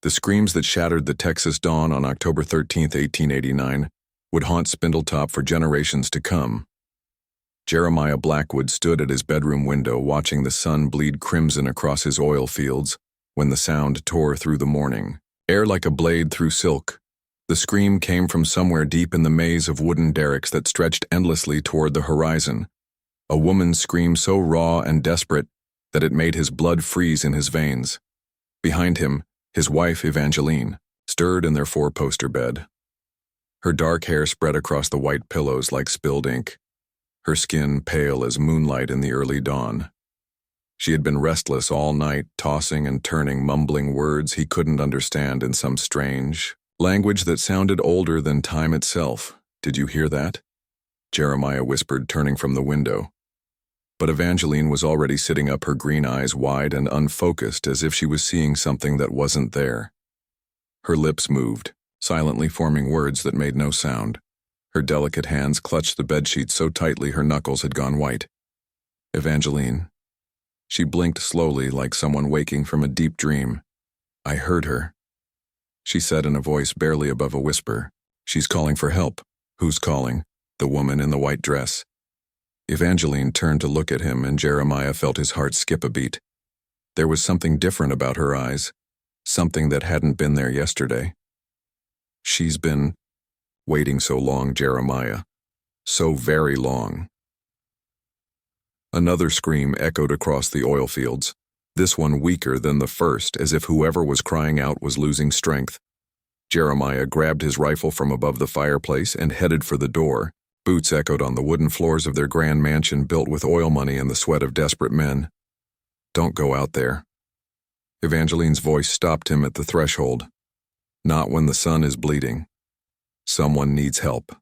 The screams that shattered the Texas dawn on October 13, 1889, would haunt Spindletop for generations to come. Jeremiah Blackwood stood at his bedroom window watching the sun bleed crimson across his oil fields when the sound tore through the morning, air like a blade through silk. The scream came from somewhere deep in the maze of wooden derricks that stretched endlessly toward the horizon, a woman's scream so raw and desperate that it made his blood freeze in his veins. Behind him, his wife, Evangeline, stirred in their four-poster bed. Her dark hair spread across the white pillows like spilled ink, her skin pale as moonlight in the early dawn. She had been restless all night, tossing and turning, mumbling words he couldn't understand in some strange language that sounded older than time itself. "Did you hear that?" Jeremiah whispered, turning from the window. But Evangeline was already sitting up, her green eyes wide and unfocused, as if she was seeing something that wasn't there. Her lips moved, silently forming words that made no sound. Her delicate hands clutched the bedsheet so tightly her knuckles had gone white. "Evangeline." She blinked slowly, like someone waking from a deep dream. "I heard her," she said in a voice barely above a whisper. "She's calling for help." "Who's calling?" "The woman in the white dress." Evangeline turned to look at him, and Jeremiah felt his heart skip a beat. There was something different about her eyes, something that hadn't been there yesterday. "She's been waiting so long, Jeremiah. So very long." Another scream echoed across the oil fields, this one weaker than the first, as if whoever was crying out was losing strength. Jeremiah grabbed his rifle from above the fireplace and headed for the door. Boots echoed on the wooden floors of their grand mansion built with oil money and the sweat of desperate men. "Don't go out there." Evangeline's voice stopped him at the threshold. "Not when the sun is bleeding. Someone needs help."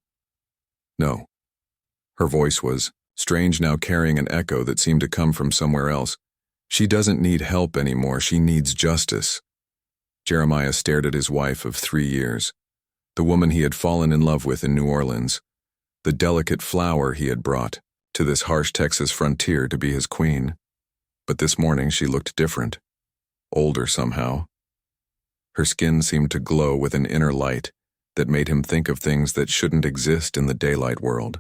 "No." Her voice was strange now, carrying an echo that seemed to come from somewhere else. "She doesn't need help anymore. She needs justice." Jeremiah stared at his wife of 3 years, the woman he had fallen in love with in New Orleans, the delicate flower he had brought to this harsh Texas frontier to be his queen. But this morning she looked different, older somehow. Her skin seemed to glow with an inner light that made him think of things that shouldn't exist in the daylight world.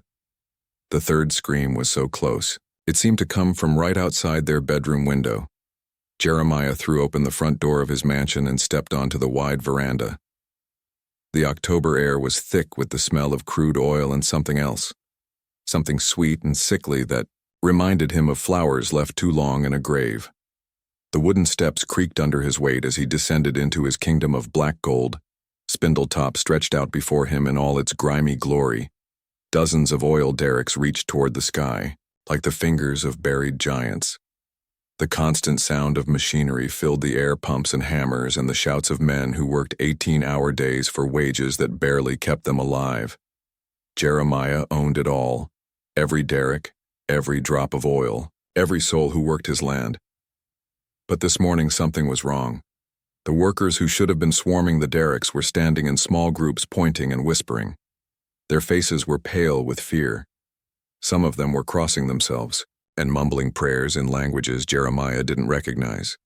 The third scream was so close. It seemed to come from right outside their bedroom window. Jeremiah threw open the front door of his mansion and stepped onto the wide veranda. The October air was thick with the smell of crude oil and something else, something sweet and sickly that reminded him of flowers left too long in a grave. The wooden steps creaked under his weight as he descended into his kingdom of black gold. Spindletop stretched out before him in all its grimy glory. Dozens of oil derricks reached toward the sky, like the fingers of buried giants. The constant sound of machinery filled the air pumps and hammers and the shouts of men who worked 18-hour days for wages that barely kept them alive. Jeremiah owned it all, every derrick, every drop of oil, every soul who worked his land. But this morning something was wrong. The workers who should have been swarming the derricks were standing in small groups, pointing and whispering. Their faces were pale with fear. Some of them were crossing themselves and mumbling prayers in languages Jeremiah didn't recognize.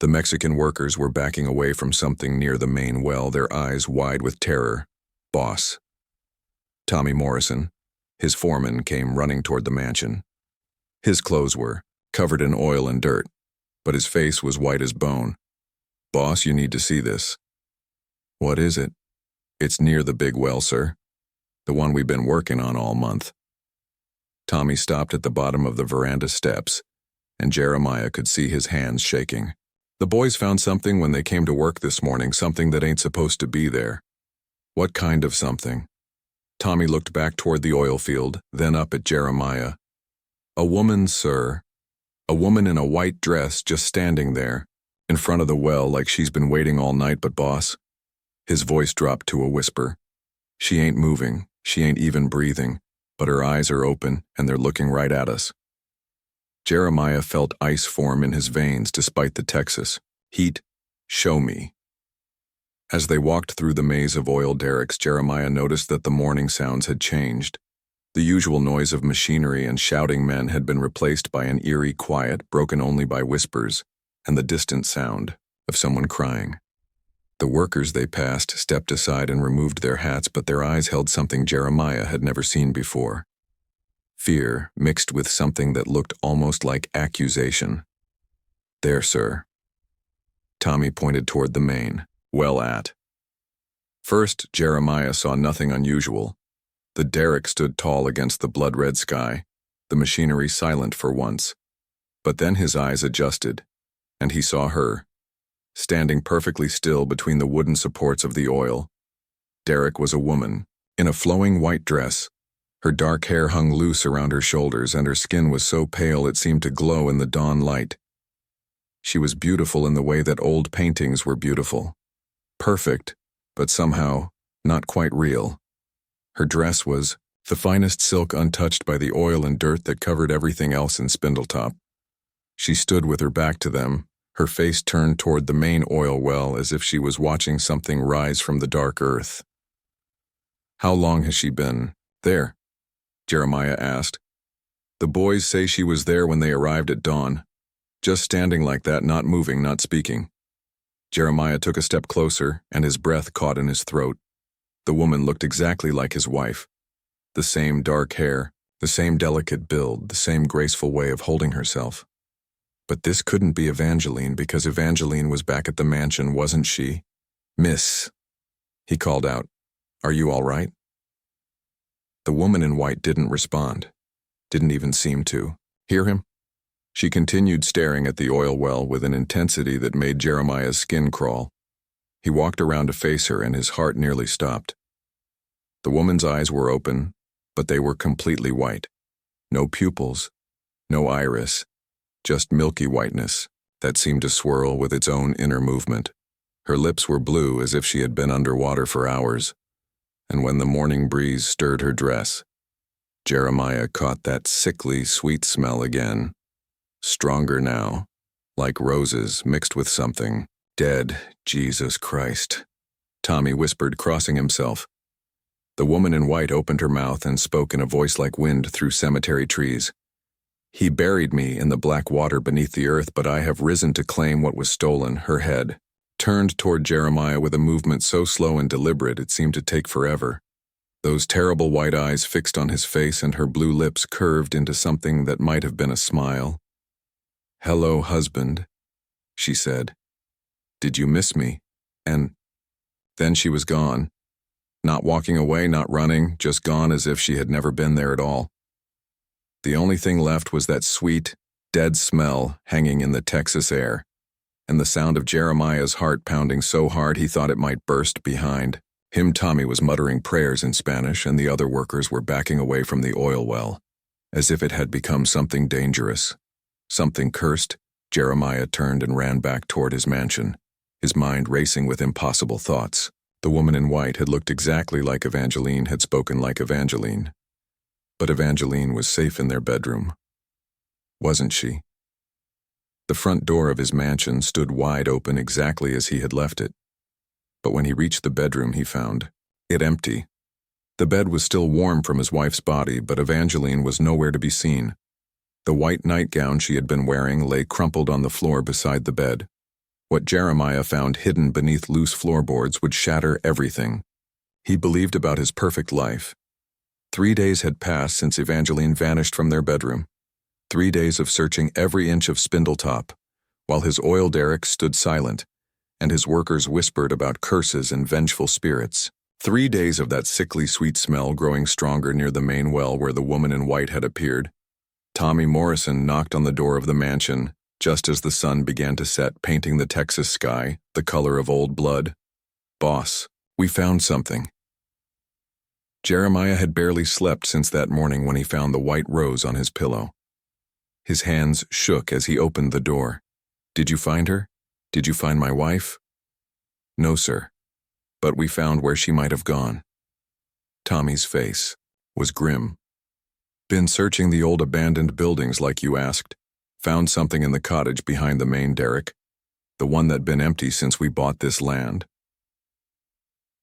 The Mexican workers were backing away from something near the main well, their eyes wide with terror. "Boss." Tommy Morrison, his foreman, came running toward the mansion. His clothes were covered in oil and dirt, but his face was white as bone. "Boss, you need to see this." "What is it?" "It's near the big well, sir. The one we've been working on all month." Tommy stopped at the bottom of the veranda steps, and Jeremiah could see his hands shaking. "The boys found something when they came to work this morning, something that ain't supposed to be there." "What kind of something?" Tommy looked back toward the oil field, then up at Jeremiah. "A woman, sir. A woman in a white dress just standing there, in front of the well like she's been waiting all night, but boss." His voice dropped to a whisper. "She ain't moving, she ain't even breathing, but her eyes are open and they're looking right at us." Jeremiah felt ice form in his veins despite the Texas heat. "Show me." As they walked through the maze of oil derricks, Jeremiah noticed that the morning sounds had changed. The usual noise of machinery and shouting men had been replaced by an eerie quiet broken only by whispers and the distant sound of someone crying. The workers they passed stepped aside and removed their hats, but their eyes held something Jeremiah had never seen before. Fear mixed with something that looked almost like accusation. "There, sir." Tommy pointed toward the main. "Well at." First, Jeremiah saw nothing unusual. The derrick stood tall against the blood-red sky, the machinery silent for once. But then his eyes adjusted, and he saw her, standing perfectly still between the wooden supports of the oil. Derrick was a woman, in a flowing white dress. Her dark hair hung loose around her shoulders, and her skin was so pale it seemed to glow in the dawn light. She was beautiful in the way that old paintings were beautiful. Perfect, but somehow not quite real. Her dress was the finest silk, untouched by the oil and dirt that covered everything else in Spindletop. She stood with her back to them, her face turned toward the main oil well as if she was watching something rise from the dark earth. "How long has she been there?" Jeremiah asked. "The boys say she was there when they arrived at dawn, just standing like that, not moving, not speaking." Jeremiah took a step closer, and his breath caught in his throat. The woman looked exactly like his wife. The same dark hair, the same delicate build, the same graceful way of holding herself. But this couldn't be Evangeline, because Evangeline was back at the mansion, wasn't she? "Miss," he called out, "are you all right?" The woman in white didn't respond, didn't even seem to hear him. She continued staring at the oil well with an intensity that made Jeremiah's skin crawl. He walked around to face her, and his heart nearly stopped. The woman's eyes were open, but they were completely white. No pupils, no iris, just milky whiteness that seemed to swirl with its own inner movement. Her lips were blue, as if she had been underwater for hours, and when the morning breeze stirred her dress, Jeremiah caught that sickly, sweet smell again. Stronger now, like roses mixed with something dead. "Jesus Christ," Tommy whispered, crossing himself. The woman in white opened her mouth and spoke in a voice like wind through cemetery trees. "He buried me in the black water beneath the earth, but I have risen to claim what was stolen." Her head turned toward Jeremiah with a movement so slow and deliberate it seemed to take forever. Those terrible white eyes fixed on his face, and her blue lips curved into something that might have been a smile. "Hello, husband," she said. "Did you miss me?" And then she was gone. Not walking away, not running, just gone as if she had never been there at all. The only thing left was that sweet, dead smell hanging in the Texas air, and the sound of Jeremiah's heart pounding so hard he thought it might burst behind him. Tommy was muttering prayers in Spanish, and the other workers were backing away from the oil well, as if it had become something dangerous, something cursed. Jeremiah turned and ran back toward his mansion, his mind racing with impossible thoughts. The woman in white had looked exactly like Evangeline, had spoken like Evangeline. But Evangeline was safe in their bedroom, wasn't she? The front door of his mansion stood wide open exactly as he had left it. But when he reached the bedroom, he found it empty. The bed was still warm from his wife's body, but Evangeline was nowhere to be seen. The white nightgown she had been wearing lay crumpled on the floor beside the bed. What Jeremiah found hidden beneath loose floorboards would shatter everything he believed about his perfect life. 3 days had passed since Evangeline vanished from their bedroom. 3 days of searching every inch of Spindletop, while his oil derrick stood silent, and his workers whispered about curses and vengeful spirits. 3 days of that sickly sweet smell growing stronger near the main well where the woman in white had appeared. Tommy Morrison knocked on the door of the mansion, just as the sun began to set, painting the Texas sky the color of old blood. "Boss, we found something." Jeremiah had barely slept since that morning when he found the white rose on his pillow. His hands shook as he opened the door. "Did you find her? Did you find my wife?" "No, sir. But we found where she might have gone." Tommy's face was grim. "Been searching the old abandoned buildings like you asked. Found something in the cottage behind the main derrick, the one that'd been empty since we bought this land."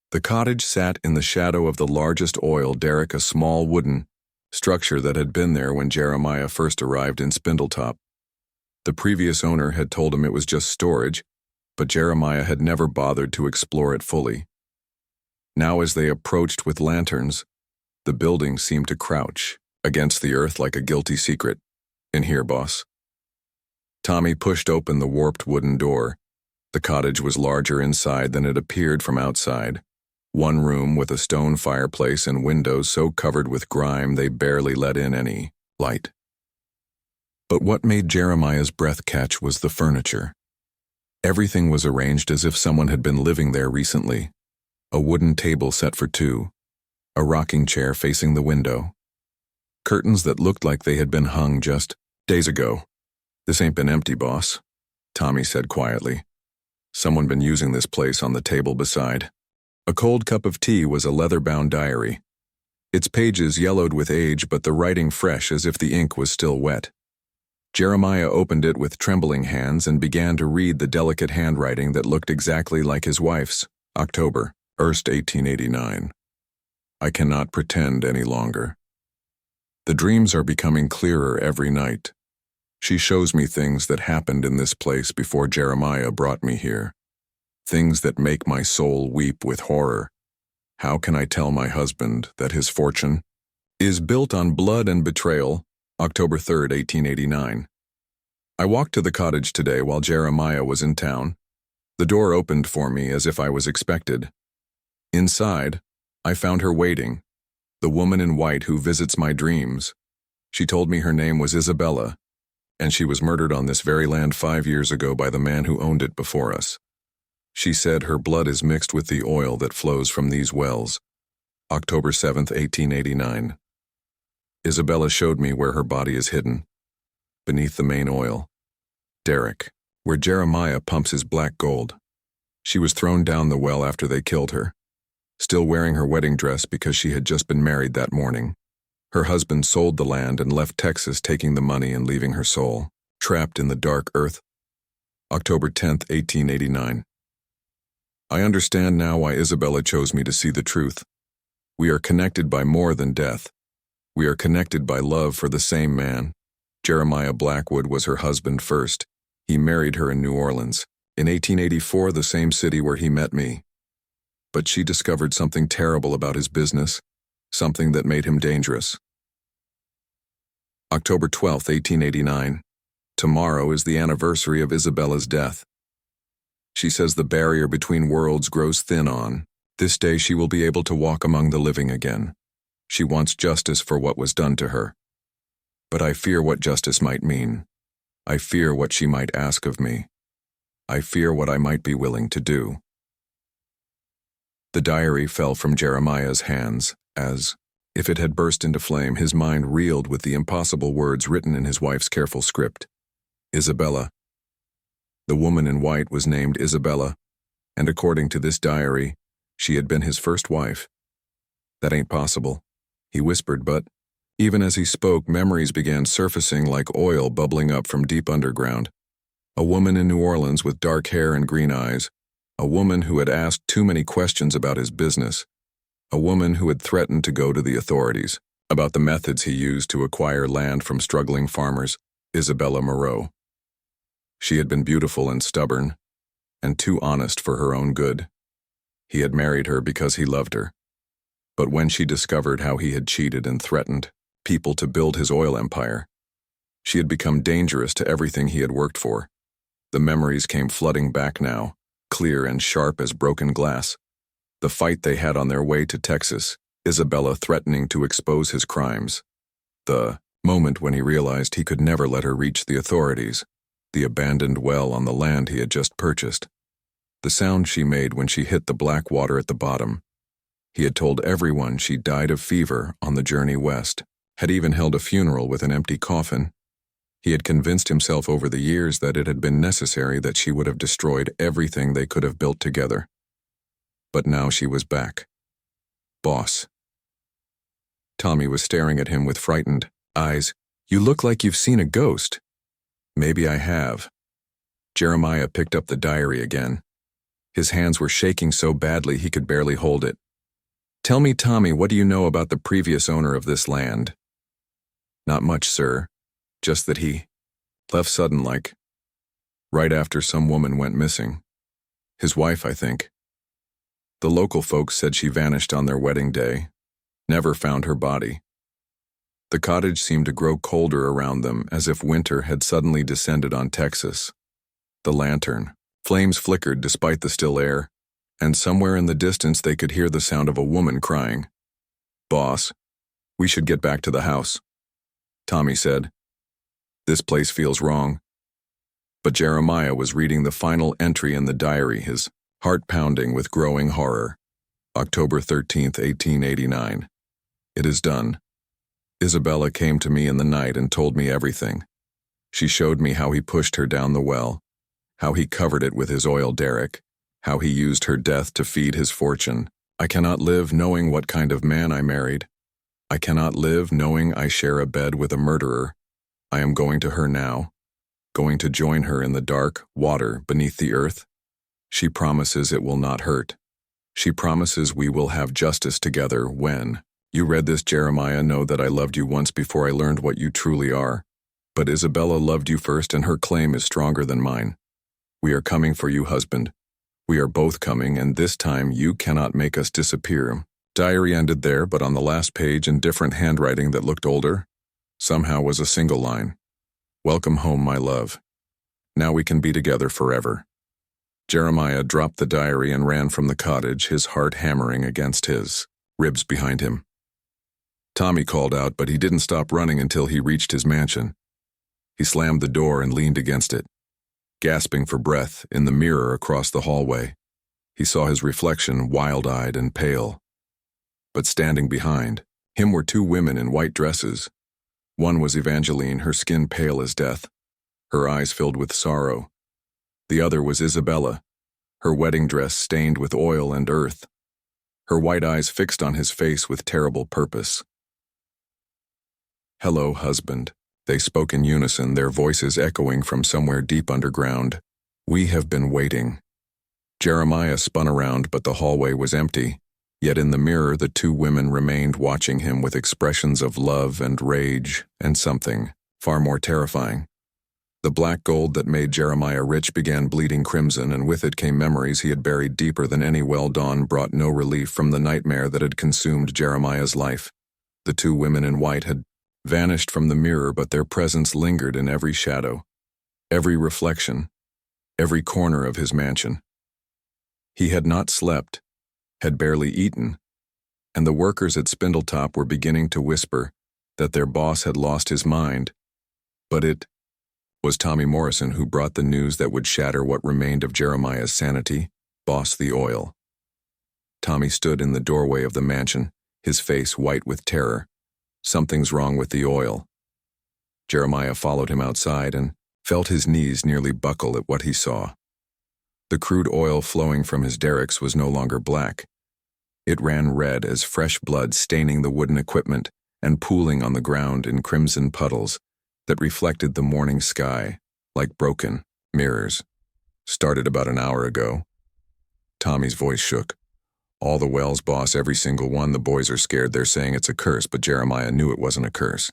The cottage sat in the shadow of the largest oil derrick, a small wooden structure that had been there when Jeremiah first arrived in Spindletop. The previous owner had told him it was just storage, but Jeremiah had never bothered to explore it fully. Now as they approached with lanterns, the building seemed to crouch against the earth like a guilty secret. "In here, boss." Tommy pushed open the warped wooden door. The cottage was larger inside than it appeared from outside. One room with a stone fireplace and windows so covered with grime they barely let in any light. But what made Jeremiah's breath catch was the furniture. Everything was arranged as if someone had been living there recently. A wooden table set for two, a rocking chair facing the window, curtains that looked like they had been hung just days ago. "This ain't been empty, boss," Tommy said quietly. "Someone been using this place." On the table beside a cold cup of tea was a leather-bound diary. Its pages yellowed with age, but the writing fresh as if the ink was still wet. Jeremiah opened it with trembling hands and began to read the delicate handwriting that looked exactly like his wife's. October 1st, 1889. "I cannot pretend any longer. The dreams are becoming clearer every night. She shows me things that happened in this place before Jeremiah brought me here. Things that make my soul weep with horror. How can I tell my husband that his fortune is built on blood and betrayal?" October 3rd, 1889. "I walked to the cottage today while Jeremiah was in town. The door opened for me as if I was expected. Inside, I found her waiting, the woman in white who visits my dreams. She told me her name was Isabella, and she was murdered on this very land 5 years ago by the man who owned it before us. She said her blood is mixed with the oil that flows from these wells." October 7th, 1889. "Isabella showed me where her body is hidden, beneath the main oil derrick, where Jeremiah pumps his black gold. She was thrown down the well after they killed her, still wearing her wedding dress because she had just been married that morning. Her husband sold the land and left Texas, taking the money and leaving her soul trapped in the dark earth." October 10th, 1889. "I understand now why Isabella chose me to see the truth. We are connected by more than death. We are connected by love for the same man. Jeremiah Blackwood was her husband first. He married her in New Orleans, in 1884, the same city where he met me. But she discovered something terrible about his business, something that made him dangerous." October 12th, 1889. "Tomorrow is the anniversary of Isabella's death. She says the barrier between worlds grows thin on this day. She will be able to walk among the living again. She wants justice for what was done to her. But I fear what justice might mean. I fear what she might ask of me. I fear what I might be willing to do." The diary fell from Jeremiah's hands as, if it had burst into flame, his mind reeled with the impossible words written in his wife's careful script. Isabella. The woman in white was named Isabella, and according to this diary, she had been his first wife. "That ain't possible," he whispered, but even as he spoke, memories began surfacing like oil bubbling up from deep underground. A woman in New Orleans with dark hair and green eyes. A woman who had asked too many questions about his business. A woman who had threatened to go to the authorities about the methods he used to acquire land from struggling farmers. Isabella Moreau. She had been beautiful and stubborn, and too honest for her own good. He had married her because he loved her. But when she discovered how he had cheated and threatened people to build his oil empire, she had become dangerous to everything he had worked for. The memories came flooding back now, clear and sharp as broken glass. The fight they had on their way to Texas, Isabella threatening to expose his crimes. The moment when he realized he could never let her reach the authorities. The abandoned well on the land he had just purchased. The sound she made when she hit the black water at the bottom. He had told everyone she died of fever on the journey west, had even held a funeral with an empty coffin. He had convinced himself over the years that it had been necessary, that she would have destroyed everything they could have built together. But now she was back. "Boss." Tommy was staring at him with frightened eyes. "You look like you've seen a ghost." "Maybe I have." Jeremiah picked up the diary again. His hands were shaking so badly he could barely hold it. "Tell me, Tommy, what do you know about the previous owner of this land?" "Not much, sir. Just that he left sudden like, right after some woman went missing." His wife, I think. The local folks said she vanished on their wedding day. Never found her body. The cottage seemed to grow colder around them, as if winter had suddenly descended on Texas. The lantern. Flames flickered despite the still air, and somewhere in the distance they could hear the sound of a woman crying. "Boss, we should get back to the house," Tommy said. "This place feels wrong." But Jeremiah was reading the final entry in the diary, his heart pounding with growing horror. October 13th, 1889. It is done. Isabella came to me in the night and told me everything. She showed me how he pushed her down the well, how he covered it with his oil derrick, how he used her death to feed his fortune. I cannot live knowing what kind of man I married. I cannot live knowing I share a bed with a murderer. I am going to her now, going to join her in the dark water beneath the earth. She promises it will not hurt. She promises we will have justice together when. You read this, Jeremiah. Know that I loved you once before I learned what you truly are. But Isabella loved you first, and her claim is stronger than mine. We are coming for you, husband. We are both coming, and this time you cannot make us disappear. Diary ended there, but on the last page, in different handwriting that looked older, somehow was a single line. "Welcome home, my love. Now we can be together forever." Jeremiah dropped the diary and ran from the cottage, his heart hammering against his ribs behind him. Tommy called out, but he didn't stop running until he reached his mansion. He slammed the door and leaned against it. Gasping for breath, in the mirror across the hallway, he saw his reflection, wild-eyed and pale. But standing behind him were two women in white dresses. One was Evangeline, her skin pale as death, her eyes filled with sorrow. The other was Isabella, her wedding dress stained with oil and earth, her white eyes fixed on his face with terrible purpose. "Hello, husband," they spoke in unison, their voices echoing from somewhere deep underground. "We have been waiting." Jeremiah spun around, but the hallway was empty. Yet in the mirror the two women remained, watching him with expressions of love and rage and something far more terrifying. The black gold that made Jeremiah rich began bleeding crimson, and with it came memories he had buried deeper than any well-dawn brought no relief from the nightmare that had consumed Jeremiah's life. The two women in white had vanished from the mirror, but their presence lingered in every shadow, every reflection, every corner of his mansion. He had not slept, had barely eaten, and the workers at Spindletop were beginning to whisper that their boss had lost his mind. But it was Tommy Morrison who brought the news that would shatter what remained of Jeremiah's sanity: Boss the Oil. Tommy stood in the doorway of the mansion, his face white with terror. Something's wrong with the oil. Jeremiah followed him outside and felt his knees nearly buckle at what he saw. The crude oil flowing from his derricks was no longer black. It ran red as fresh blood, staining the wooden equipment and pooling on the ground in crimson puddles that reflected the morning sky like broken mirrors. "Started about an hour ago." Tommy's voice shook. "All the wells, boss, every single one. The boys are scared. They're saying it's a curse," but Jeremiah knew it wasn't a curse.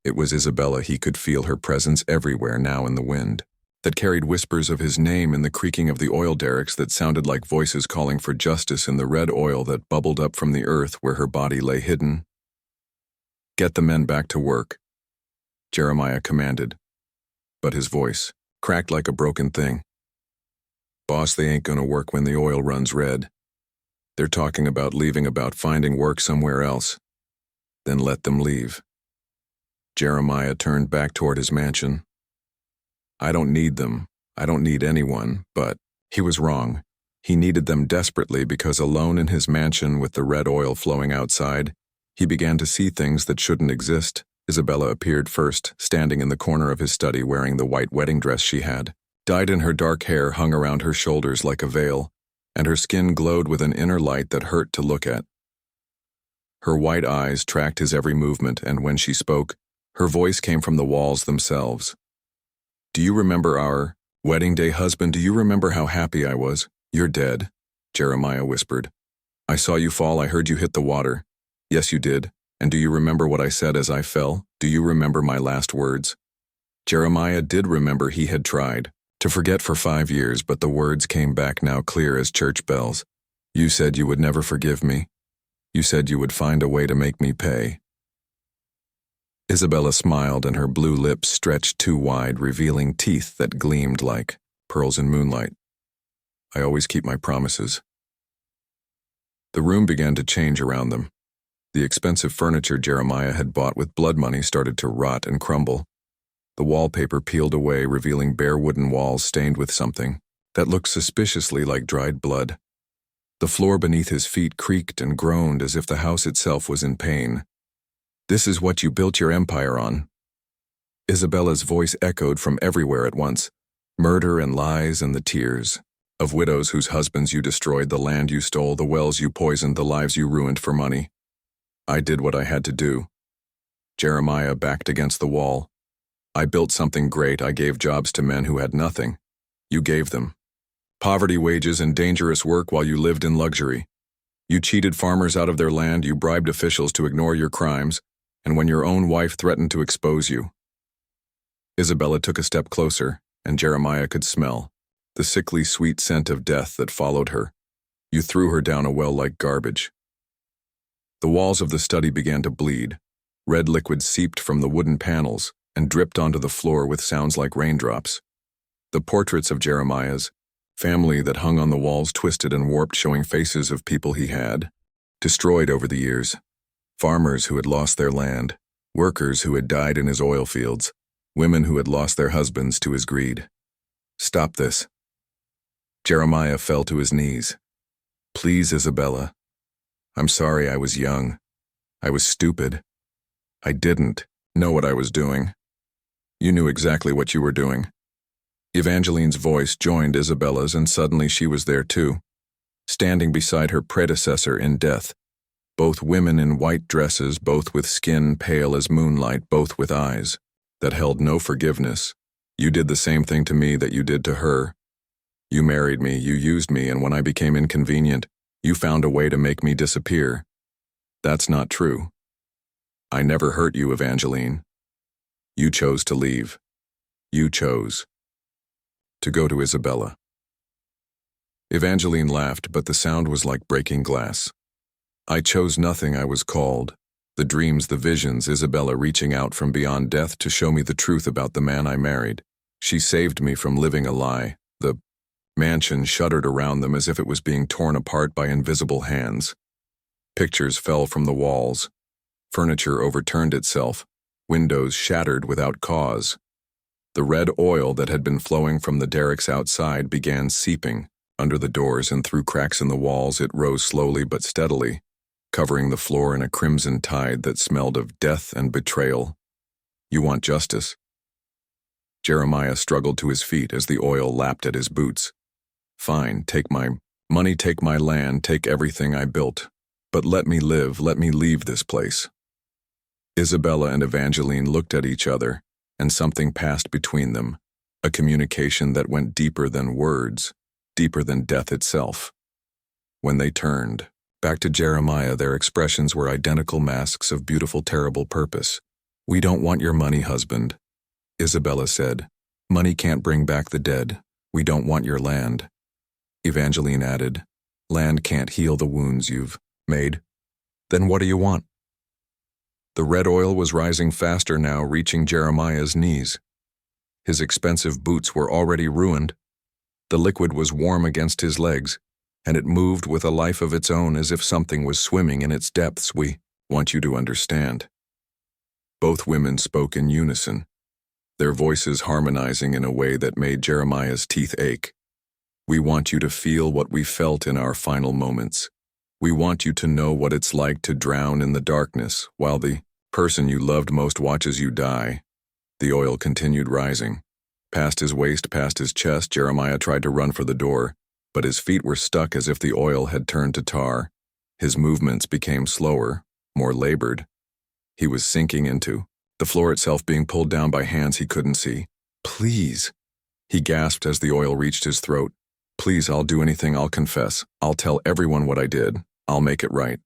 It was Isabella. He could feel her presence everywhere now in the wind that carried whispers of his name, in the creaking of the oil derricks that sounded like voices calling for justice, in the red oil that bubbled up from the earth where her body lay hidden. "Get the men back to work," Jeremiah commanded, but his voice cracked like a broken thing. "Boss, they ain't gonna work when the oil runs red. They're talking about leaving, about finding work somewhere else. Then let them leave." Jeremiah turned back toward his mansion. "I don't need them. I don't need anyone," but he was wrong. He needed them desperately, because alone in his mansion with the red oil flowing outside, he began to see things that shouldn't exist. Isabella appeared first, standing in the corner of his study wearing the white wedding dress she had. Dyed in her dark hair hung around her shoulders like a veil, and her skin glowed with an inner light that hurt to look at. Her white eyes tracked his every movement, and when she spoke, her voice came from the walls themselves. "Do you remember our wedding day, husband? Do you remember how happy I was?" "You're dead," Jeremiah whispered. "I saw you fall. I heard you hit the water." "Yes, you did. And do you remember what I said as I fell? Do you remember my last words?" Jeremiah did remember. He had tried. To forget for 5 years, but the words came back now clear as church bells. You said you would never forgive me. You said you would find a way to make me pay. Isabella smiled and her blue lips stretched too wide, revealing teeth that gleamed like pearls in moonlight. I always keep my promises. The room began to change around them. The expensive furniture Jeremiah had bought with blood money started to rot and crumble. The wallpaper peeled away, revealing bare wooden walls stained with something that looked suspiciously like dried blood. The floor beneath his feet creaked and groaned as if the house itself was in pain. This is what you built your empire on. Isabella's voice echoed from everywhere at once. Murder and lies and the tears of widows whose husbands you destroyed, the land you stole, the wells you poisoned, the lives you ruined for money. I did what I had to do. Jeremiah backed against the wall. I built something great. I gave jobs to men who had nothing. You gave them poverty, wages, and dangerous work while you lived in luxury. You cheated farmers out of their land, you bribed officials to ignore your crimes, and when your own wife threatened to expose you. Isabella took a step closer, and Jeremiah could smell the sickly sweet scent of death that followed her. You threw her down a well like garbage. The walls of the study began to bleed. Red liquid seeped from the wooden panels and dripped onto the floor with sounds like raindrops. The portraits of Jeremiah's family that hung on the walls twisted and warped, showing faces of people he had destroyed over the years. Farmers who had lost their land, workers who had died in his oil fields, women who had lost their husbands to his greed. Stop this. Jeremiah fell to his knees. Please, Isabella. I'm sorry I was young. I was stupid. I didn't know what I was doing. You knew exactly what you were doing. Evangeline's voice joined Isabella's, and suddenly she was there too, standing beside her predecessor in death. Both women in white dresses, both with skin pale as moonlight, both with eyes that held no forgiveness. You did the same thing to me that you did to her. You married me, you used me, and when I became inconvenient, you found a way to make me disappear. That's not true. I never hurt you, Evangeline. You chose to leave. You chose to go to Isabella. Evangeline laughed, but the sound was like breaking glass. I chose nothing. I was called. The dreams, the visions, Isabella reaching out from beyond death to show me the truth about the man I married. She saved me from living a lie. The mansion shuddered around them as if it was being torn apart by invisible hands. Pictures fell from the walls. Furniture overturned itself. Windows shattered without cause. The red oil that had been flowing from the derricks outside began seeping under the doors, and through cracks in the walls it rose slowly but steadily, covering the floor in a crimson tide that smelled of death and betrayal. You want justice? Jeremiah struggled to his feet as the oil lapped at his boots. Fine, take my money, take my land, take everything I built. But let me live, let me leave this place. Isabella and Evangeline looked at each other, and something passed between them, a communication that went deeper than words, deeper than death itself. When they turned back to Jeremiah, their expressions were identical masks of beautiful, terrible purpose. We don't want your money, husband, Isabella said. Money can't bring back the dead. We don't want your land. Evangeline added, land can't heal the wounds you've made. Then what do you want? The red oil was rising faster now, reaching Jeremiah's knees. His expensive boots were already ruined. The liquid was warm against his legs, and it moved with a life of its own as if something was swimming in its depths. We want you to understand. Both women spoke in unison, their voices harmonizing in a way that made Jeremiah's teeth ache. We want you to feel what we felt in our final moments. We want you to know what it's like to drown in the darkness while the person you loved most watches you die. The oil continued rising. Past his waist, past his chest, Jeremiah tried to run for the door, but his feet were stuck as if the oil had turned to tar. His movements became slower, more labored. He was sinking into the floor itself, being pulled down by hands he couldn't see. Please, he gasped as the oil reached his throat. Please, I'll do anything, I'll confess. I'll tell everyone what I did. I'll make it right.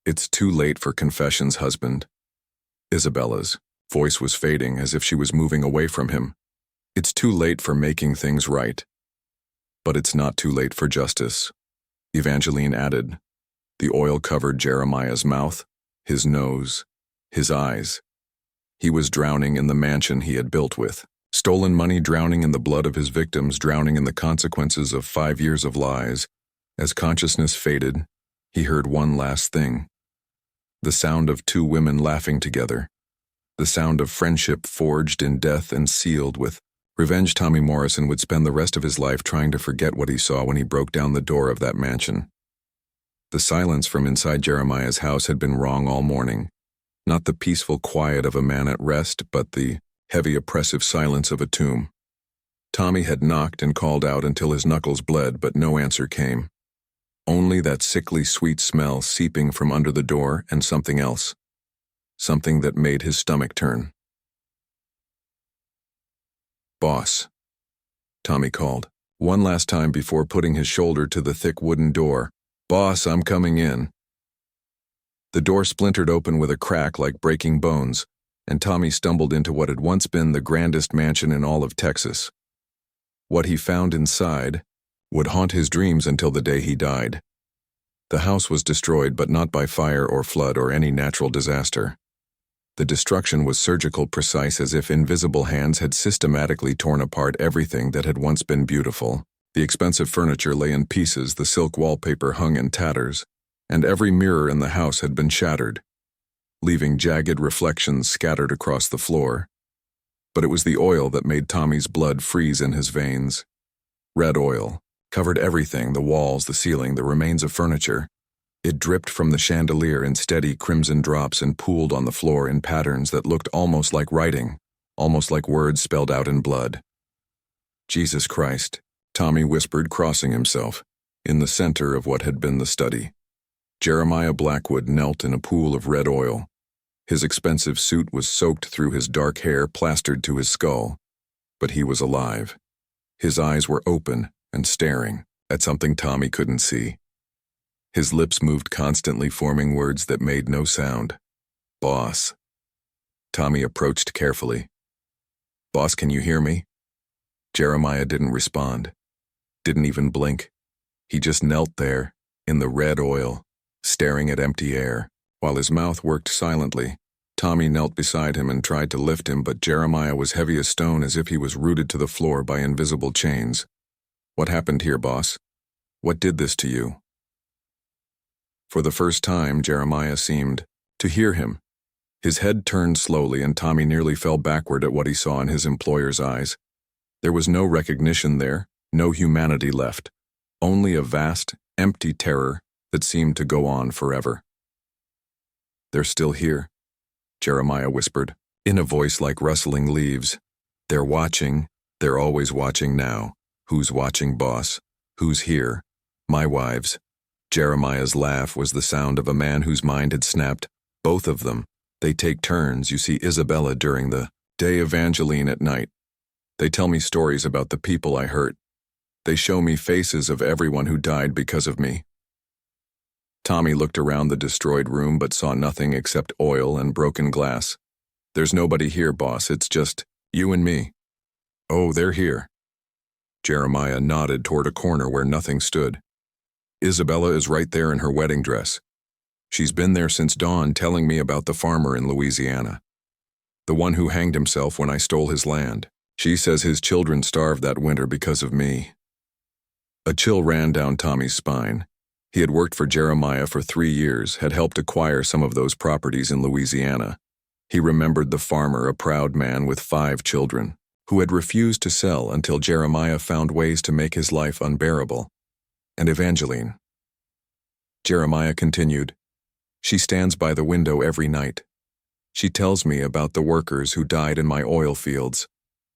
It's too late for confessions, husband. Isabella's voice was fading as if she was moving away from him. It's too late for making things right. But it's not too late for justice, Evangeline added. The oil covered Jeremiah's mouth, his nose, his eyes. He was drowning in the mansion he had built with. Stolen money, drowning in the blood of his victims, drowning in the consequences of 5 years of lies. As consciousness faded, he heard one last thing. The sound of 2 women laughing together. The sound of friendship forged in death and sealed with revenge. Tommy Morrison would spend the rest of his life trying to forget what he saw when he broke down the door of that mansion. The silence from inside Jeremiah's house had been wrong all morning. Not the peaceful quiet of a man at rest, but the heavy, oppressive silence of a tomb. Tommy had knocked and called out until his knuckles bled, but no answer came. Only that sickly sweet smell seeping from under the door, and something else. Something that made his stomach turn. "Boss," Tommy called, one last time before putting his shoulder to the thick wooden door. "Boss, I'm coming in." The door splintered open with a crack like breaking bones, and Tommy stumbled into what had once been the grandest mansion in all of Texas. What he found inside would haunt his dreams until the day he died. The house was destroyed, but not by fire or flood or any natural disaster. The destruction was surgical, precise, as if invisible hands had systematically torn apart everything that had once been beautiful. The expensive furniture lay in pieces, the silk wallpaper hung in tatters, and every mirror in the house had been shattered, leaving jagged reflections scattered across the floor. But it was the oil that made Tommy's blood freeze in his veins. Red oil covered everything, the walls, the ceiling, the remains of furniture. It dripped from the chandelier in steady crimson drops and pooled on the floor in patterns that looked almost like writing, almost like words spelled out in blood. "Jesus Christ," Tommy whispered, crossing himself, in the center of what had been the study. Jeremiah Blackwood knelt in a pool of red oil. His expensive suit was soaked through his dark hair, plastered to his skull. But he was alive. His eyes were open and staring at something Tommy couldn't see. His lips moved constantly, forming words that made no sound. "Boss." Tommy approached carefully. "Boss, can you hear me?" Jeremiah didn't respond. Didn't even blink. He just knelt there, in the red oil, staring at empty air, while his mouth worked silently. Tommy knelt beside him and tried to lift him, but Jeremiah was heavy as stone, as if he was rooted to the floor by invisible chains. "What happened here, boss? What did this to you?" For the first time, Jeremiah seemed to hear him. His head turned slowly, and Tommy nearly fell backward at what he saw in his employer's eyes. There was no recognition there, no humanity left, only a vast, empty terror that seemed to go on forever. "They're still here," Jeremiah whispered, in a voice like rustling leaves. "They're watching. They're always watching now. Who's watching, boss? Who's here? My wives." Jeremiah's laugh was the sound of a man whose mind had snapped. "Both of them. They take turns. You see Isabella during the day, Evangeline at night. They tell me stories about the people I hurt. They show me faces of everyone who died because of me." Tommy looked around the destroyed room but saw nothing except oil and broken glass. "There's nobody here, boss. It's just you and me." "Oh, they're here." Jeremiah nodded toward a corner where nothing stood. "Isabella is right there in her wedding dress. She's been there since dawn, telling me about the farmer in Louisiana. The one who hanged himself when I stole his land. She says his children starved that winter because of me." A chill ran down Tommy's spine. He had worked for Jeremiah for 3 years, had helped acquire some of those properties in Louisiana. He remembered the farmer, a proud man with 5 children, who had refused to sell until Jeremiah found ways to make his life unbearable. And Evangeline. Jeremiah continued, "She stands by the window every night. She tells me about the workers who died in my oil fields,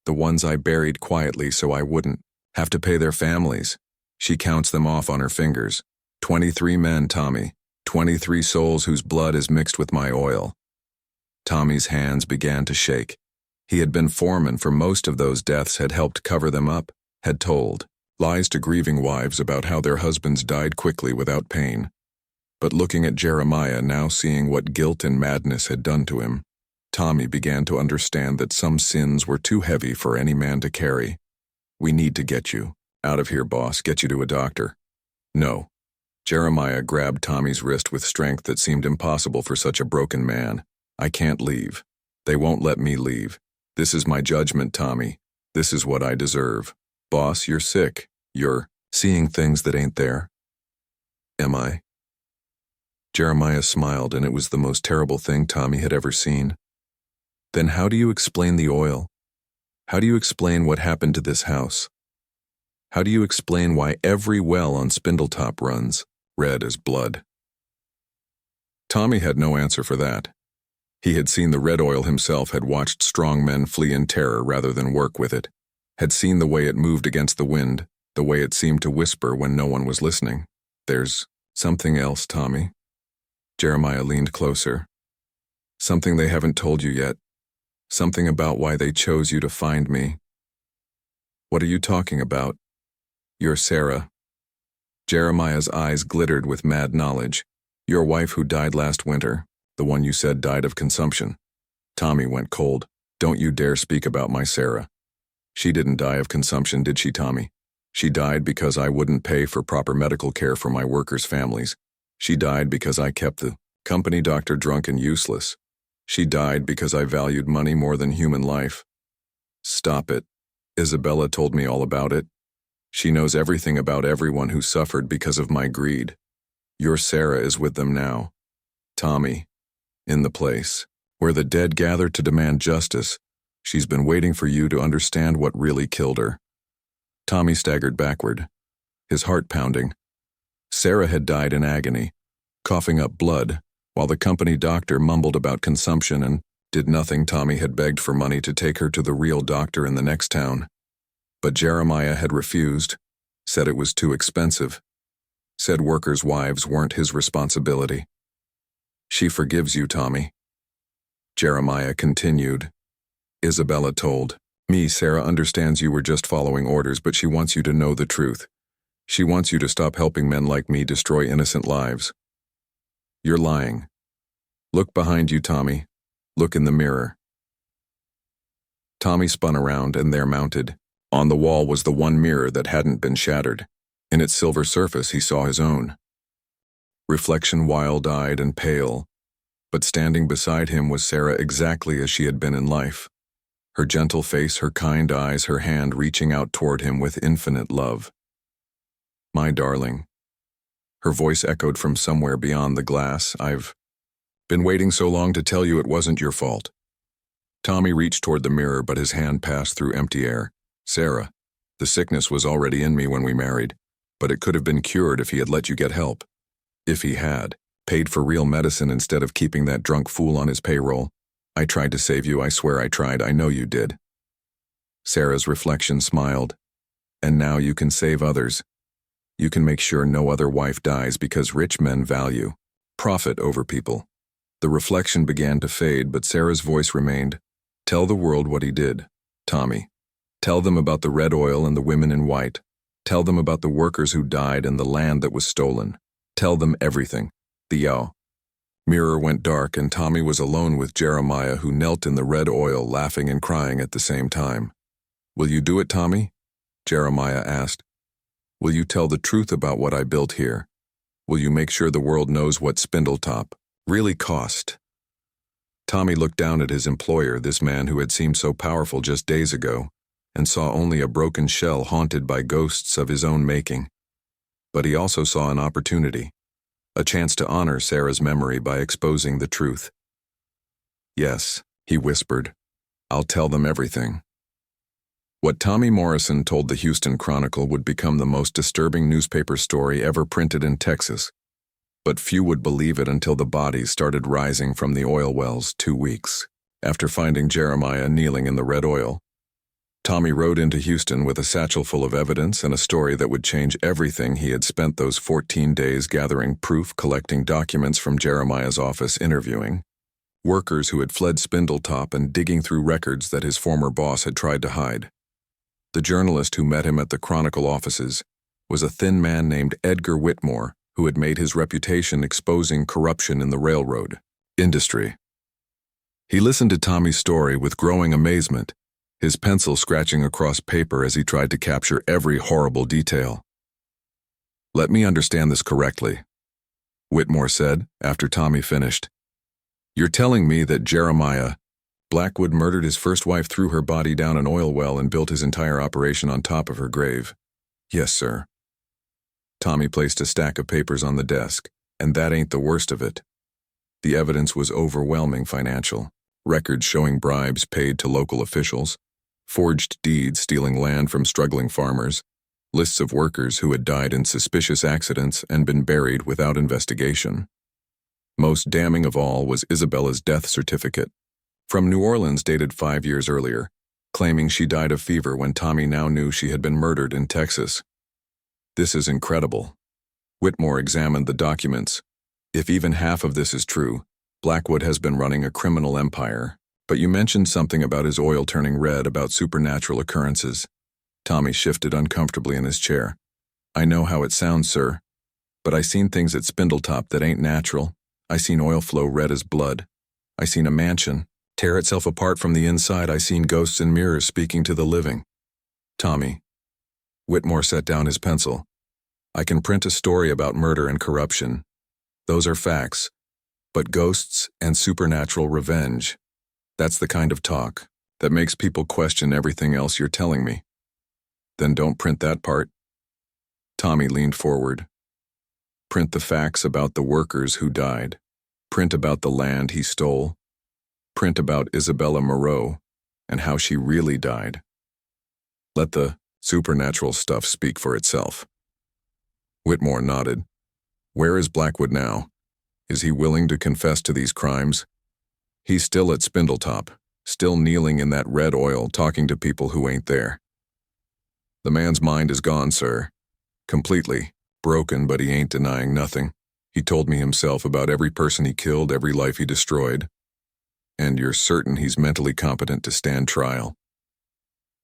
the ones I buried quietly so I wouldn't have to pay their families. She counts them off on her fingers. 23 men, Tommy. 23 souls whose blood is mixed with my oil." Tommy's hands began to shake. He had been foreman for most of those deaths, had helped cover them up, had told lies to grieving wives about how their husbands died quickly without pain. But looking at Jeremiah, now seeing what guilt and madness had done to him, Tommy began to understand that some sins were too heavy for any man to carry. "We need to get you out of here, boss, get you to a doctor." "No." Jeremiah grabbed Tommy's wrist with strength that seemed impossible for such a broken man. "I can't leave. They won't let me leave. This is my judgment, Tommy. This is what I deserve. Boss, you're sick. You're seeing things that ain't there." "Am I?" Jeremiah smiled, and it was the most terrible thing Tommy had ever seen. "Then how do you explain the oil? How do you explain what happened to this house? How do you explain why every well on Spindletop runs red as blood?" Tommy had no answer for that. He had seen the red oil himself, had watched strong men flee in terror rather than work with it, had seen the way it moved against the wind, the way it seemed to whisper when no one was listening. "There's something else, Tommy." Jeremiah leaned closer. "Something they haven't told you yet. Something about why they chose you to find me." "What are you talking about?" "You're Sarah." Jeremiah's eyes glittered with mad knowledge. "Your wife who died last winter, the one you said died of consumption." Tommy went cold. "Don't you dare speak about my Sarah. She didn't die of consumption, did she, Tommy? She died because I wouldn't pay for proper medical care for my workers' families. She died because I kept the company doctor drunk and useless. She died because I valued money more than human life." "Stop it. Isabella told me all about it. She knows everything about everyone who suffered because of my greed. Your Sarah is with them now. Tommy, in the place where the dead gather to demand justice. She's been waiting for you to understand what really killed her." Tommy staggered backward, his heart pounding. Sarah had died in agony, coughing up blood, while the company doctor mumbled about consumption and did nothing. Tommy had begged for money to take her to the real doctor in the next town. But Jeremiah had refused, said it was too expensive, said workers' wives weren't his responsibility. "She forgives you, Tommy." Jeremiah continued. "Isabella told me Sarah understands you were just following orders, but she wants you to know the truth. She wants you to stop helping men like me destroy innocent lives. You're lying. Look behind you, Tommy. Look in the mirror." Tommy spun around, and there, mounted on the wall, was the one mirror that hadn't been shattered. In its silver surface he saw his own reflection, wild-eyed and pale, but standing beside him was Sarah exactly as she had been in life. Her gentle face, her kind eyes, her hand reaching out toward him with infinite love. "My darling." Her voice echoed from somewhere beyond the glass. "I've been waiting so long to tell you it wasn't your fault." Tommy reached toward the mirror, but his hand passed through empty air. "Sarah, the sickness was already in me when we married, but it could have been cured if he had let you get help. If he had paid for real medicine instead of keeping that drunk fool on his payroll. I tried to save you, I swear I tried, I know you did." Sarah's reflection smiled. "And now you can save others. You can make sure no other wife dies because rich men value profit over people." The reflection began to fade, but Sarah's voice remained. "Tell the world what he did, Tommy. Tell them about the red oil and the women in white. Tell them about the workers who died and the land that was stolen. Tell them everything." The mirror went dark, and Tommy was alone with Jeremiah, who knelt in the red oil, laughing and crying at the same time. "Will you do it, Tommy?" Jeremiah asked. "Will you tell the truth about what I built here? Will you make sure the world knows what Spindletop really cost?" Tommy looked down at his employer, this man who had seemed so powerful just days ago, and saw only a broken shell haunted by ghosts of his own making. But he also saw an opportunity, a chance to honor Sarah's memory by exposing the truth. "Yes," he whispered, "I'll tell them everything." What Tommy Morrison told the Houston Chronicle would become the most disturbing newspaper story ever printed in Texas. But few would believe it until the bodies started rising from the oil wells 2 weeks after finding Jeremiah kneeling in the red oil. Tommy rode into Houston with a satchel full of evidence and a story that would change everything. He had spent those 14 days gathering proof, collecting documents from Jeremiah's office, interviewing workers who had fled Spindletop, and digging through records that his former boss had tried to hide. The journalist who met him at the Chronicle offices was a thin man named Edgar Whitmore, who had made his reputation exposing corruption in the railroad industry. He listened to Tommy's story with growing amazement, his pencil scratching across paper as he tried to capture every horrible detail. "Let me understand this correctly," Whitmore said after Tommy finished. "You're telling me that Jeremiah Blackwood murdered his first wife, threw her body down an oil well, and built his entire operation on top of her grave?" "Yes, sir." Tommy placed a stack of papers on the desk, and that ain't the worst of it. The evidence was overwhelming financial. Records showing bribes paid to local officials, forged deeds stealing land from struggling farmers, lists of workers who had died in suspicious accidents and been buried without investigation. Most damning of all was Isabella's death certificate, from New Orleans dated 5 years earlier, claiming she died of fever when Tommy now knew she had been murdered in Texas. "This is incredible." Whitmore examined the documents. "If even half of this is true, Blackwood has been running a criminal empire. But you mentioned something about his oil turning red, about supernatural occurrences." Tommy shifted uncomfortably in his chair. "I know how it sounds, sir, but I seen things at Spindletop that ain't natural. I seen oil flow red as blood. I seen a mansion tear itself apart from the inside. I seen ghosts and mirrors speaking to the living." "Tommy." Whitmore set down his pencil. "I can print a story about murder and corruption. Those are facts. But ghosts and supernatural revenge, that's the kind of talk that makes people question everything else you're telling me." "Then don't print that part." Tommy leaned forward. "Print the facts about the workers who died. Print about the land he stole. Print about Isabella Moreau and how she really died. Let the supernatural stuff speak for itself." Whitmore nodded. "Where is Blackwood now? Is he willing to confess to these crimes?" "He's still at Spindletop, still kneeling in that red oil, talking to people who ain't there." "The man's mind is gone, sir. Completely. Broken, but he ain't denying nothing. He told me himself about every person he killed, every life he destroyed. And you're certain he's mentally competent to stand trial?"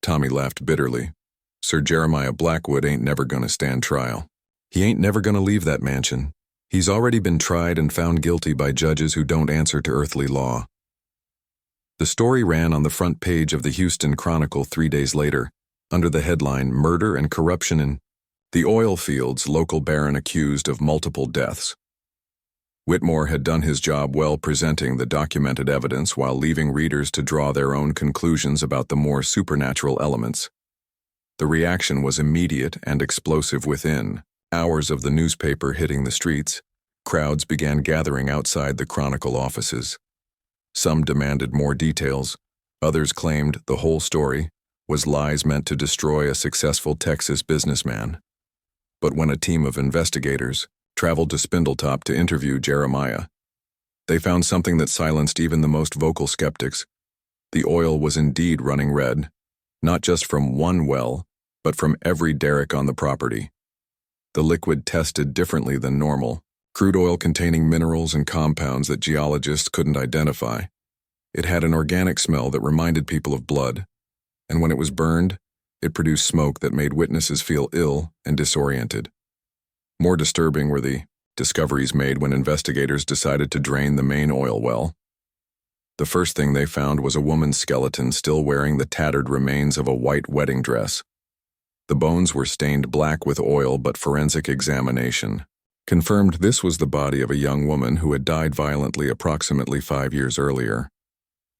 Tommy laughed bitterly. "Sir Jeremiah Blackwood ain't never gonna stand trial. He ain't never gonna leave that mansion. He's already been tried and found guilty by judges who don't answer to earthly law." The story ran on the front page of the Houston Chronicle 3 days later, under the headline, "Murder and Corruption in the Oil Fields, Local Baron Accused of Multiple Deaths." Whitmore had done his job well, presenting the documented evidence while leaving readers to draw their own conclusions about the more supernatural elements. The reaction was immediate and explosive within. Hours of the newspaper hitting the streets, crowds began gathering outside the Chronicle offices. Some demanded more details, others claimed the whole story was lies meant to destroy a successful Texas businessman. But when a team of investigators traveled to Spindletop to interview Jeremiah, they found something that silenced even the most vocal skeptics. The oil was indeed running red, not just from one well, but from every derrick on the property. The liquid tested differently than normal, crude oil containing minerals and compounds that geologists couldn't identify. It had an organic smell that reminded people of blood, and when it was burned, it produced smoke that made witnesses feel ill and disoriented. More disturbing were the discoveries made when investigators decided to drain the main oil well. The first thing they found was a woman's skeleton still wearing the tattered remains of a white wedding dress. The bones were stained black with oil, but forensic examination confirmed this was the body of a young woman who had died violently approximately 5 years earlier.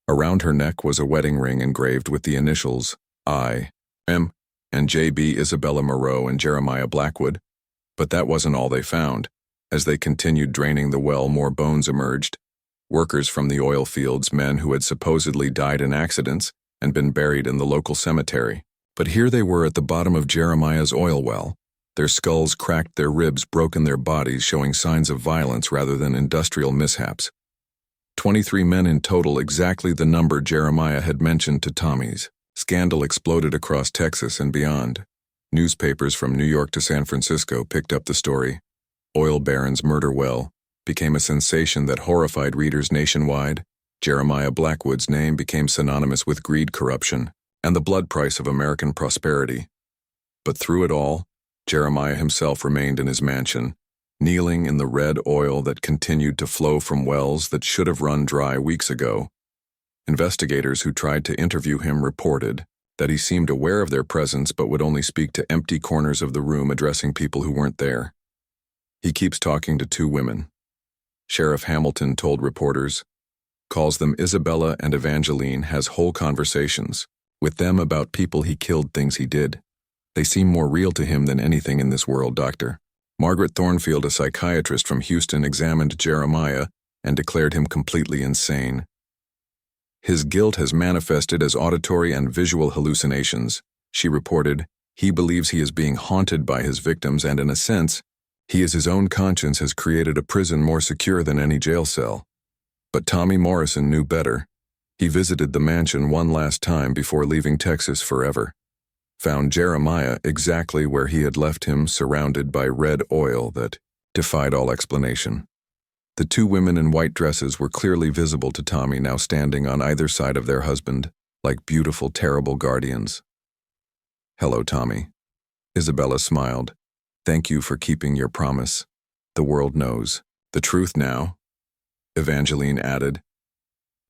Around her neck was a wedding ring engraved with the initials I, M, and JB, Isabella Moreau and Jeremiah Blackwood. But that wasn't all they found. As they continued draining the well, more bones emerged. Workers from the oil fields, men who had supposedly died in accidents and been buried in the local cemetery. But here they were at the bottom of Jeremiah's oil well. Their skulls cracked, their ribs broken, their bodies showing signs of violence rather than industrial mishaps. 23 men in total, exactly the number Jeremiah had mentioned to Tommy's. Scandal exploded across Texas and beyond. Newspapers from New York to San Francisco picked up the story. Oil Baron's murder well became a sensation that horrified readers nationwide. Jeremiah Blackwood's name became synonymous with greed, corruption, and the blood price of American prosperity. But through it all, Jeremiah himself remained in his mansion, kneeling in the red oil that continued to flow from wells that should have run dry weeks ago. Investigators who tried to interview him reported that he seemed aware of their presence but would only speak to empty corners of the room addressing people who weren't there. He keeps talking to two women. Sheriff Hamilton told reporters, calls them Isabella and Evangeline, has whole conversations with them about people he killed, things he did. They seem more real to him than anything in this world, Doctor. Margaret Thornfield, a psychiatrist from Houston, examined Jeremiah and declared him completely insane. His guilt has manifested as auditory and visual hallucinations. She reported, he believes he is being haunted by his victims and, in a sense, he as his own conscience has created a prison more secure than any jail cell. But Tommy Morrison knew better. He visited the mansion one last time before leaving Texas forever. Found Jeremiah exactly where he had left him, surrounded by red oil that defied all explanation. The two women in white dresses were clearly visible to Tommy, now standing on either side of their husband, like beautiful, terrible guardians. Hello, Tommy. Isabella smiled. Thank you for keeping your promise. The world knows the truth now. Evangeline added,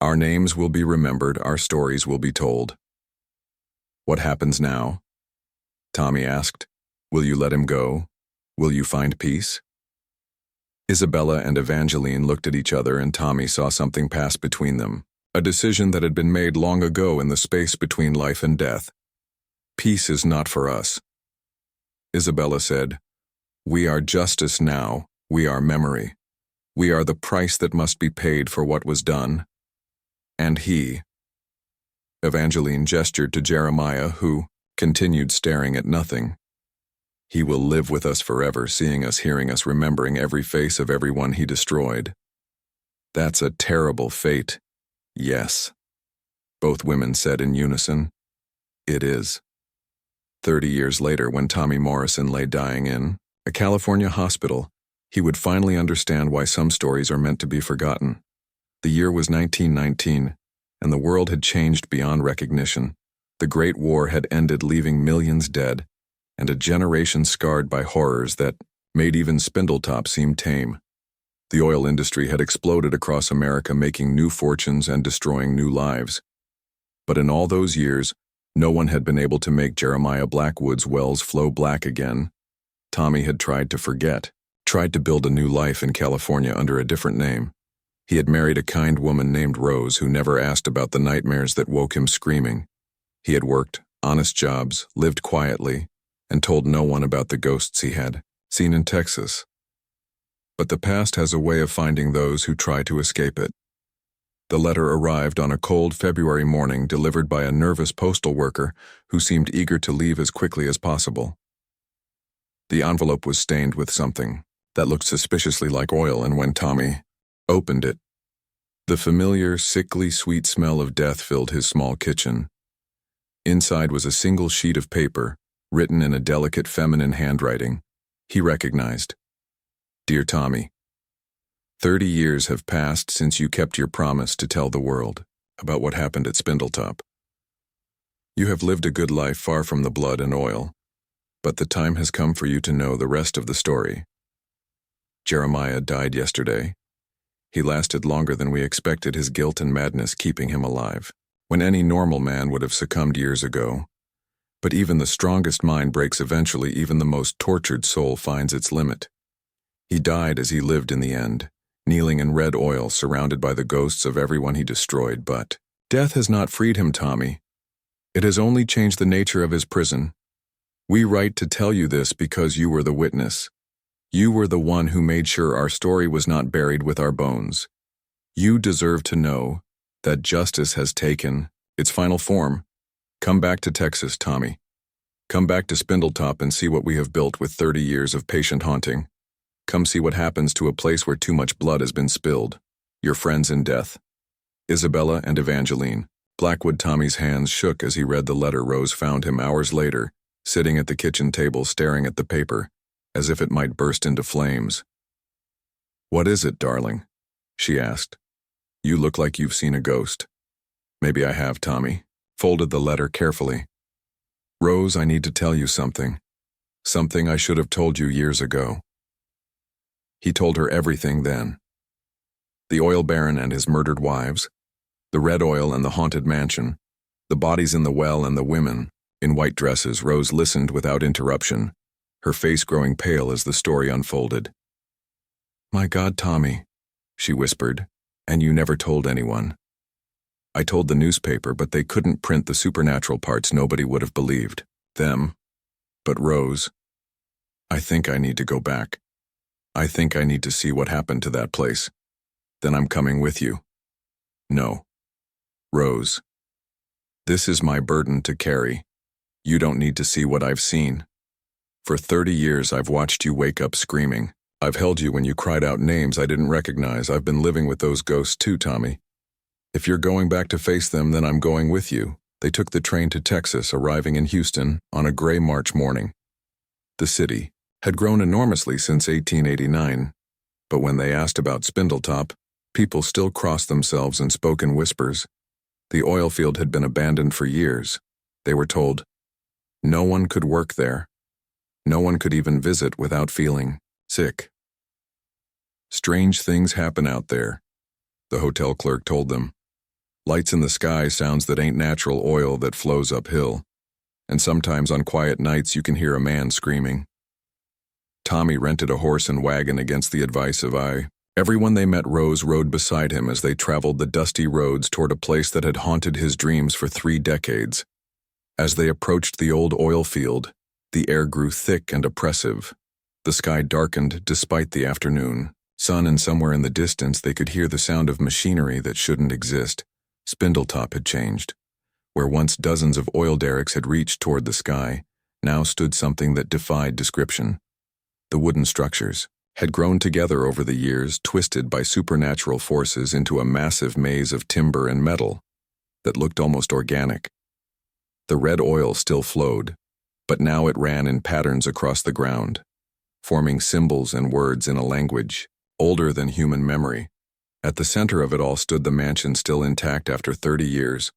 our names will be remembered, our stories will be told. What happens now? Tommy asked. Will you let him go? Will you find peace? Isabella and Evangeline looked at each other, and Tommy saw something pass between them, a decision that had been made long ago in the space between life and death. Peace is not for us. Isabella said, we are justice now, we are memory. We are the price that must be paid for what was done. And he. Evangeline gestured to Jeremiah, who continued staring at nothing. He will live with us forever, seeing us, hearing us, remembering every face of everyone he destroyed. That's a terrible fate. Yes. Both women said in unison. It is. 30 years later, when Tommy Morrison lay dying in a California hospital, he would finally understand why some stories are meant to be forgotten. The year was 1919, and the world had changed beyond recognition. The Great War had ended, leaving millions dead, and a generation scarred by horrors that made even Spindletop seem tame. The oil industry had exploded across America, making new fortunes and destroying new lives. But in all those years, no one had been able to make Jeremiah Blackwood's wells flow black again. Tommy had tried to forget, tried to build a new life in California under a different name. He had married a kind woman named Rose who never asked about the nightmares that woke him screaming. He had worked honest jobs, lived quietly, and told no one about the ghosts he had seen in Texas. But the past has a way of finding those who try to escape it. The letter arrived on a cold February morning, delivered by a nervous postal worker who seemed eager to leave as quickly as possible. The envelope was stained with something that looked suspiciously like oil, and when Tommy opened it, the familiar, sickly, sweet smell of death filled his small kitchen. Inside was a single sheet of paper, written in a delicate feminine handwriting. He recognized. Dear Tommy, 30 years have passed since you kept your promise to tell the world about what happened at Spindletop. You have lived a good life far from the blood and oil, but the time has come for you to know the rest of the story. Jeremiah died yesterday. He lasted longer than we expected, his guilt and madness keeping him alive, when any normal man would have succumbed years ago. But even the strongest mind breaks eventually, even the most tortured soul finds its limit. He died as he lived in the end, kneeling in red oil, surrounded by the ghosts of everyone he destroyed. But death has not freed him, Tommy. It has only changed the nature of his prison. We write to tell you this because you were the witness. You were the one who made sure our story was not buried with our bones. You deserve to know that justice has taken its final form. Come back to Texas, Tommy. Come back to Spindletop and see what we have built with 30 years of patient haunting. Come see what happens to a place where too much blood has been spilled. Your friends in death. Isabella and Evangeline. Blackwood. Tommy's hands shook as he read the letter. Rose found him hours later, sitting at the kitchen table staring at the paper, as if it might burst into flames. What is it, darling? She asked. You look like you've seen a ghost. Maybe I have, Tommy. Folded the letter carefully. Rose, I need to tell you something. Something I should have told you years ago. He told her everything then. The oil baron and his murdered wives, The red oil and the haunted mansion, the bodies in the well and the women, in white dresses. Rose listened without interruption, her face growing pale as the story unfolded. "My God, Tommy," she whispered, "and you never told anyone." "I told the newspaper, but they couldn't print the supernatural parts. Nobody would have believed them. But Rose, I think I need to go back. I think I need to see what happened to that place. Then I'm coming with you." "No. Rose. This is my burden to carry. You don't need to see what I've seen. For 30 years I've watched you wake up screaming. I've held you when you cried out names I didn't recognize. I've been living with those ghosts too, Tommy. If you're going back to face them, then I'm going with you." They took the train to Texas, arriving in Houston on a gray March morning. The city had grown enormously since 1889, but when they asked about Spindletop, people still crossed themselves and spoke in whispers. The oil field had been abandoned for years. They were told no one could work there. No one could even visit without feeling sick. "Strange things happen out there," the hotel clerk told them. "Lights in the sky, sounds that ain't natural, oil that flows uphill. And sometimes on quiet nights you can hear a man screaming." Tommy rented a horse and wagon against the advice of everyone they met. Rose rode beside him as they traveled the dusty roads toward a place that had haunted his dreams for 3 decades. As they approached the old oil field, the air grew thick and oppressive. The sky darkened despite the afternoon sun, and somewhere in the distance they could hear the sound of machinery that shouldn't exist. Spindletop had changed. Where once dozens of oil derricks had reached toward the sky, now stood something that defied description. The wooden structures had grown together over the years, twisted by supernatural forces into a massive maze of timber and metal that looked almost organic. The red oil still flowed, but now it ran in patterns across the ground, forming symbols and words in a language older than human memory. At the center of it all stood the mansion, still intact after 30 years,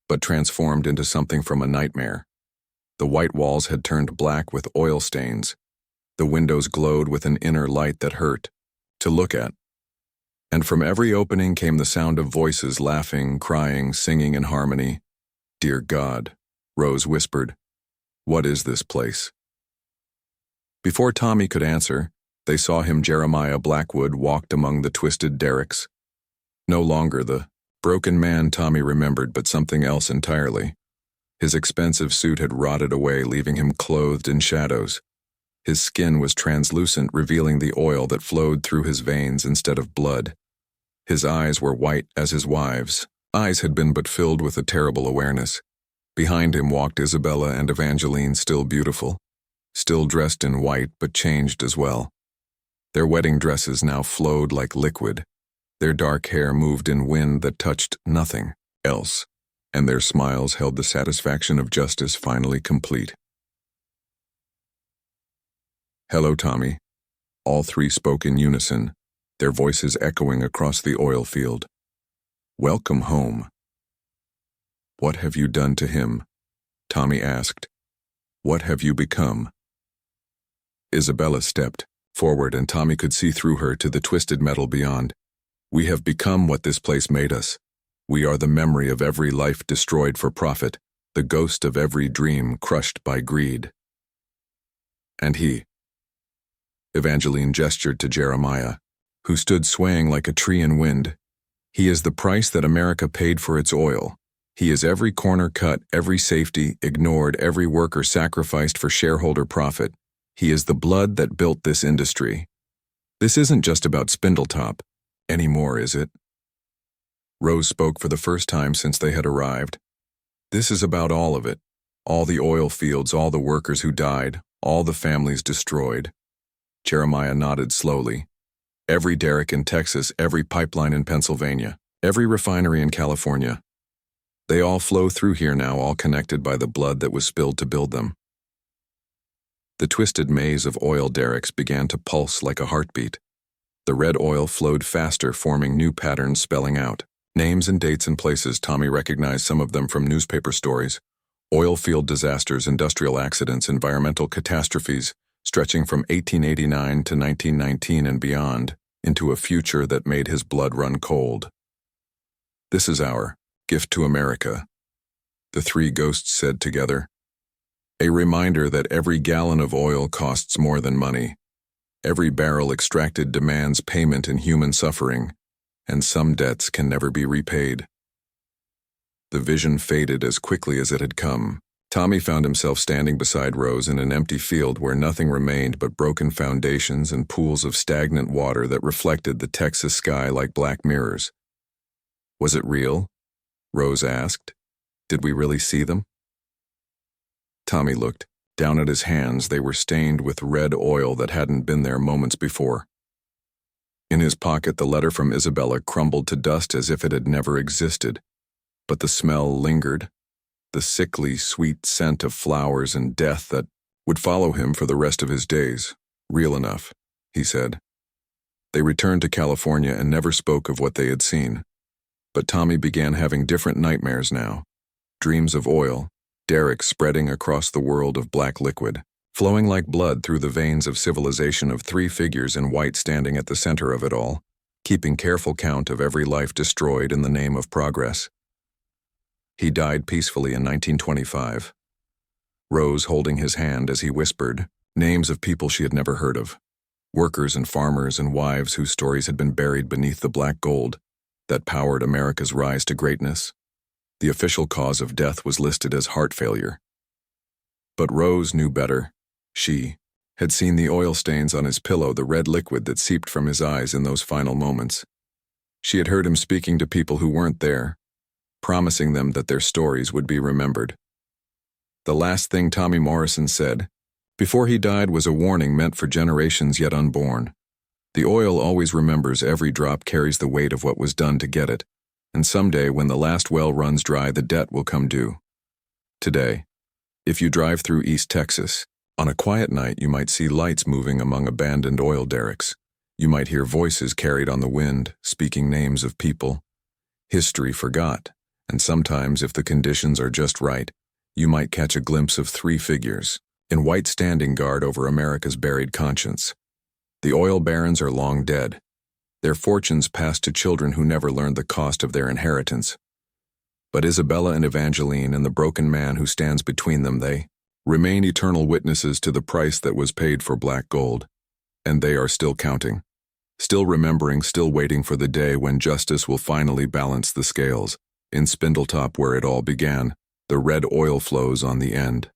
but transformed into something from a nightmare. The white walls had turned black with oil stains. The windows glowed with an inner light that hurt to look at. And from every opening came the sound of voices, laughing, crying, singing in harmony. "Dear God," Rose whispered, "what is this place?" Before Tommy could answer, they saw him. Jeremiah Blackwood walked among the twisted derricks. No longer the broken man Tommy remembered, but something else entirely. His expensive suit had rotted away, leaving him clothed in shadows. His skin was translucent, revealing the oil that flowed through his veins instead of blood. His eyes were white as his wife's eyes had been, but filled with a terrible awareness. Behind him walked Isabella and Evangeline, still beautiful, still dressed in white, but changed as well. Their wedding dresses now flowed like liquid. Their dark hair moved in wind that touched nothing else, and their smiles held the satisfaction of justice finally complete. "Hello, Tommy." All three spoke in unison, their voices echoing across the oil field. "Welcome home." "What have you done to him?" Tommy asked. "What have you become?" Isabella stepped forward, and Tommy could see through her to the twisted metal beyond. "We have become what this place made us. We are the memory of every life destroyed for profit, the ghost of every dream crushed by greed." "And he?" Evangeline gestured to Jeremiah, who stood swaying like a tree in wind. "He is the price that America paid for its oil. He is every corner cut, every safety ignored, every worker sacrificed for shareholder profit. He is the blood that built this industry. This isn't just about Spindletop anymore, is it?" Rose spoke for the first time since they had arrived. "This is about all of it. All the oil fields, all the workers who died, all the families destroyed." Jeremiah nodded slowly. "Every derrick in Texas, every pipeline in Pennsylvania, every refinery in California. They all flow through here now, all connected by the blood that was spilled to build them." The twisted maze of oil derricks began to pulse like a heartbeat. The red oil flowed faster, forming new patterns, spelling out names and dates and places. Tommy recognized some of them from newspaper stories. Oil field disasters, industrial accidents, environmental catastrophes, stretching from 1889 to 1919 and beyond, into a future that made his blood run cold. "This is our Gift to America, the three ghosts said together. A reminder that every gallon of oil costs more than money. Every barrel extracted demands payment in human suffering, and some debts can never be repaid. The vision faded as quickly as it had come. Tommy found himself standing beside Rose in an empty field where nothing remained but broken foundations and pools of stagnant water that reflected the Texas sky like black mirrors. Was it real? Rose asked. Did we really see them? Tommy looked. Down at his hands, they were stained with red oil that hadn't been there moments before. In his pocket, the letter from Isabella crumbled to dust as if it had never existed. But the smell lingered, the sickly, sweet scent of flowers and death that would follow him for the rest of his days. Real enough, he said. They returned to California and never spoke of what they had seen. But Tommy began having different nightmares now. Dreams of oil, derricks spreading across the world of black liquid, flowing like blood through the veins of civilization of three figures in white standing at the center of it all, keeping careful count of every life destroyed in the name of progress. He died peacefully in 1925. Rose holding his hand as he whispered, names of people she had never heard of. Workers and farmers and wives whose stories had been buried beneath the black gold that powered America's rise to greatness. The official cause of death was listed as heart failure. But Rose knew better. She had seen the oil stains on his pillow, the red liquid that seeped from his eyes in those final moments. She had heard him speaking to people who weren't there, promising them that their stories would be remembered. The last thing Tommy Morrison said, before he died, was a warning meant for generations yet unborn. The oil always remembers every drop carries the weight of what was done to get it, and someday when the last well runs dry, the debt will come due. Today, if you drive through East Texas, on a quiet night you might see lights moving among abandoned oil derricks. You might hear voices carried on the wind, speaking names of people history forgot, and sometimes, if the conditions are just right, you might catch a glimpse of three figures in white standing guard over America's buried conscience. The oil barons are long dead, their fortunes passed to children who never learned the cost of their inheritance. But Isabella and Evangeline and the broken man who stands between them, they remain eternal witnesses to the price that was paid for black gold. And they are still counting, still remembering, still waiting for the day when justice will finally balance the scales. In Spindletop, where it all began, the red oil flows on the end.